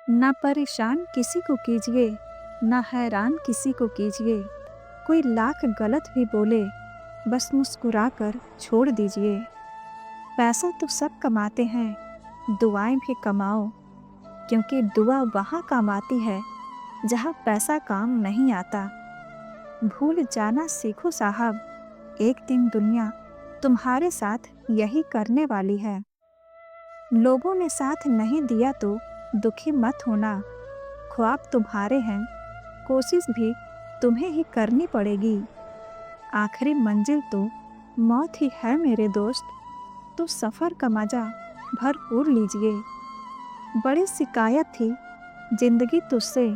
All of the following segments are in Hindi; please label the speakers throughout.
Speaker 1: ना परेशान किसी को कीजिए, ना हैरान किसी को कीजिए। कोई लाख गलत भी बोले, बस मुस्कुरा कर छोड़ दीजिए। पैसा तो सब कमाते हैं, दुआएं भी कमाओ, क्योंकि दुआ वहाँ काम आती है जहाँ पैसा काम नहीं आता। भूल जाना सीखो साहब, एक दिन दुनिया तुम्हारे साथ यही करने वाली है। लोगों ने साथ नहीं दिया तो दुखी मत होना, ख्वाब तुम्हारे हैं, कोशिश भी तुम्हें ही करनी पड़ेगी। आखिरी मंजिल तो मौत ही है मेरे दोस्त, तो सफ़र का मज़ा भरपूर लीजिए। बड़ी शिकायत थी जिंदगी तुझसे,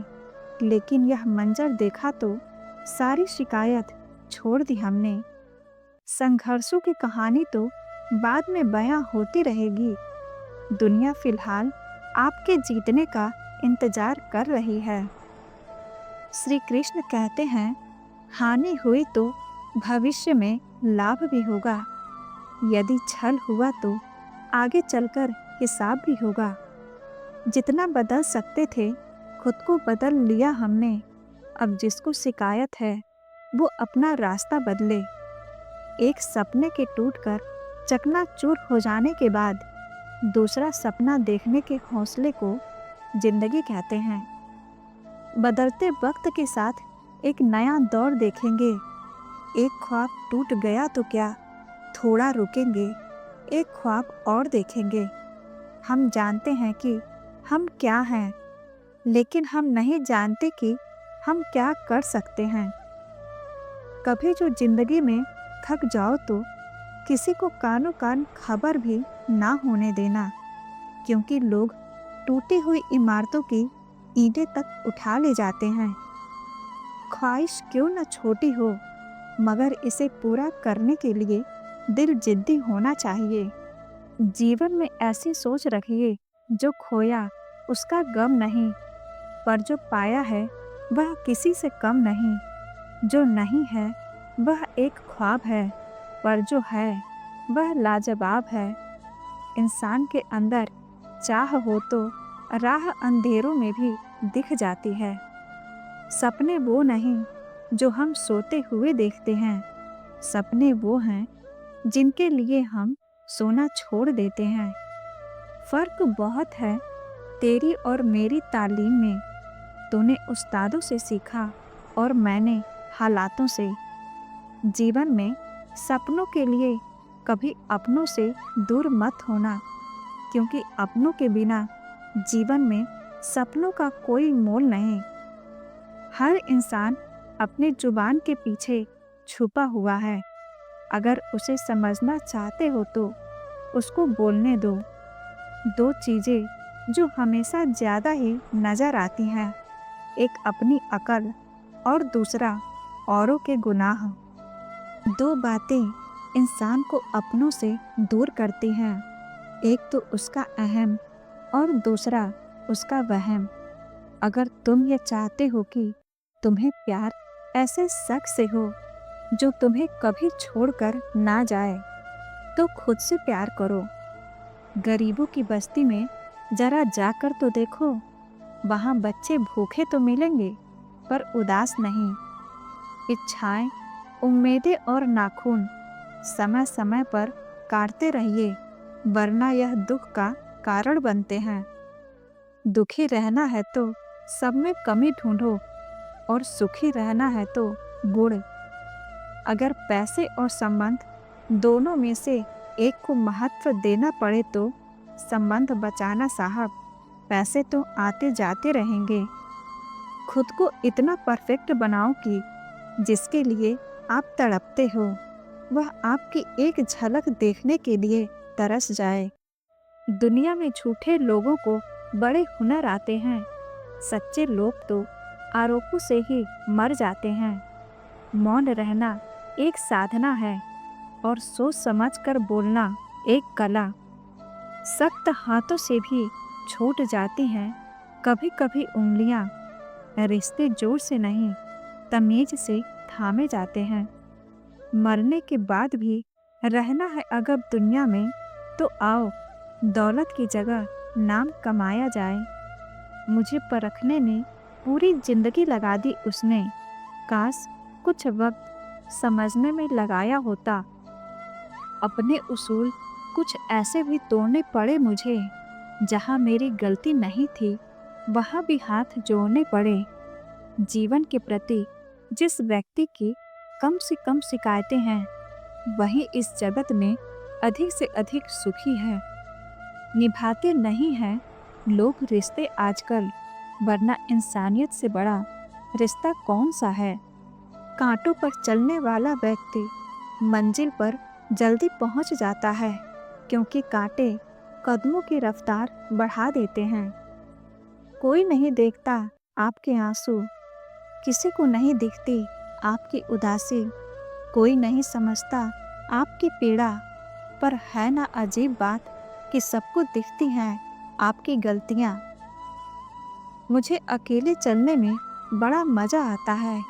Speaker 1: लेकिन यह मंजर देखा तो सारी शिकायत छोड़ दी हमने। संघर्षों की कहानी तो बाद में बयां होती रहेगी। दुनिया फिलहाल आपके जीतने का इंतजार कर रही है। श्री कृष्ण कहते हैं, हानि हुई तो भविष्य में लाभ भी होगा। यदि छल हुआ तो आगे चलकर हिसाब भी होगा। जितना बदल सकते थे खुद को बदल लिया हमने। अब जिसको शिकायत है वो अपना रास्ता बदले। एक सपने के टूटकर चकनाचूर हो जाने के बाद दूसरा सपना देखने के हौसले को जिंदगी कहते हैं। बदलते वक्त के साथ एक नया दौर देखेंगे। एक ख्वाब टूट गया तो क्या, थोड़ा रुकेंगे, एक ख्वाब और देखेंगे। हम जानते हैं कि हम क्या हैं, लेकिन हम नहीं जानते कि हम क्या कर सकते हैं। कभी जो जिंदगी में थक जाओ तो किसी को कानों कान खबर भी ना होने देना, क्योंकि लोग टूटी हुई इमारतों की ईंटें तक उठा ले जाते हैं। ख्वाहिश क्यों न छोटी हो, मगर इसे पूरा करने के लिए दिल जिद्दी होना चाहिए। जीवन में ऐसी सोच रखिए, जो खोया उसका गम नहीं, पर जो पाया है वह किसी से कम नहीं। जो नहीं है वह एक ख्वाब है, पर जो है वह लाजवाब है। इंसान के अंदर चाह हो तो राह अंधेरों में भी दिख जाती है। सपने वो नहीं जो हम सोते हुए देखते हैं, सपने वो हैं जिनके लिए हम सोना छोड़ देते हैं। फर्क बहुत है तेरी और मेरी तालीम में। तूने उस्तादों से सीखा और मैंने हालातों से। जीवन में सपनों के लिए कभी अपनों से दूर मत होना, क्योंकि अपनों के बिना जीवन में सपनों का कोई मोल नहीं। हर इंसान अपने जुबान के पीछे छुपा हुआ है। अगर उसे समझना चाहते हो तो उसको बोलने दो। दो चीज़ें जो हमेशा ज़्यादा ही नज़र आती हैं, एक अपनी अकल और दूसरा औरों के गुनाह। दो बातें इंसान को अपनों से दूर करती हैं, एक तो उसका अहम और दूसरा उसका वहम। अगर तुम ये चाहते हो कि तुम्हें प्यार ऐसे शख्स से हो जो तुम्हें कभी छोड़कर ना जाए, तो खुद से प्यार करो। गरीबों की बस्ती में जरा जाकर तो देखो, वहाँ बच्चे भूखे तो मिलेंगे पर उदास नहीं। इच्छाएं, उम्मीदें और नाखून समय समय पर काटते रहिए, वरना यह दुख का कारण बनते हैं। दुखी रहना है तो सब में कमी ढूंढो, और सुखी रहना है तो गुण। अगर पैसे और संबंध दोनों में से एक को महत्व देना पड़े तो संबंध बचाना साहब। पैसे तो आते जाते रहेंगे। खुद को इतना परफेक्ट बनाओ कि जिसके लिए आप तड़पते हो वह आपकी एक झलक देखने के लिए तरस जाए। दुनिया में झूठे लोगों को बड़े हुनर आते हैं, सच्चे लोग तो आरोपों से ही मर जाते हैं। मौन रहना एक साधना है और सोच समझकर बोलना एक कला। सख्त हाथों से भी छूट जाती हैं कभी कभी उंगलियां। रिश्ते जोर से नहीं, तमीज से थामे जाते हैं। मरने के बाद भी रहना है अगर दुनिया में, तो आओ दौलत की जगह नाम कमाया जाए। मुझे परखने में पूरी जिंदगी लगा दी उसने। काश कुछ वक्त समझने में लगाया होता। अपने उसूल कुछ ऐसे भी तोड़ने पड़े मुझे, जहाँ मेरी गलती नहीं थी वहाँ भी हाथ जोड़ने पड़े। जीवन के प्रति जिस व्यक्ति की कम से कम शिकायतें हैं, वही इस जगत में अधिक से अधिक सुखी है। निभाते नहीं हैं लोग रिश्ते आजकल, वरना इंसानियत से बड़ा रिश्ता कौन सा है। कांटों पर चलने वाला व्यक्ति मंजिल पर जल्दी पहुंच जाता है, क्योंकि कांटे कदमों की रफ्तार बढ़ा देते हैं। कोई नहीं देखता आपके आंसू, किसी को नहीं दिखती आपकी उदासी, कोई नहीं समझता आपकी पीड़ा, पर है ना अजीब बात कि सबको दिखती हैं आपकी गलतियाँ। मुझे अकेले चलने में बड़ा मज़ा आता है।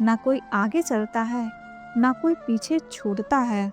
Speaker 1: ना कोई आगे चलता है, ना कोई पीछे छोड़ता है।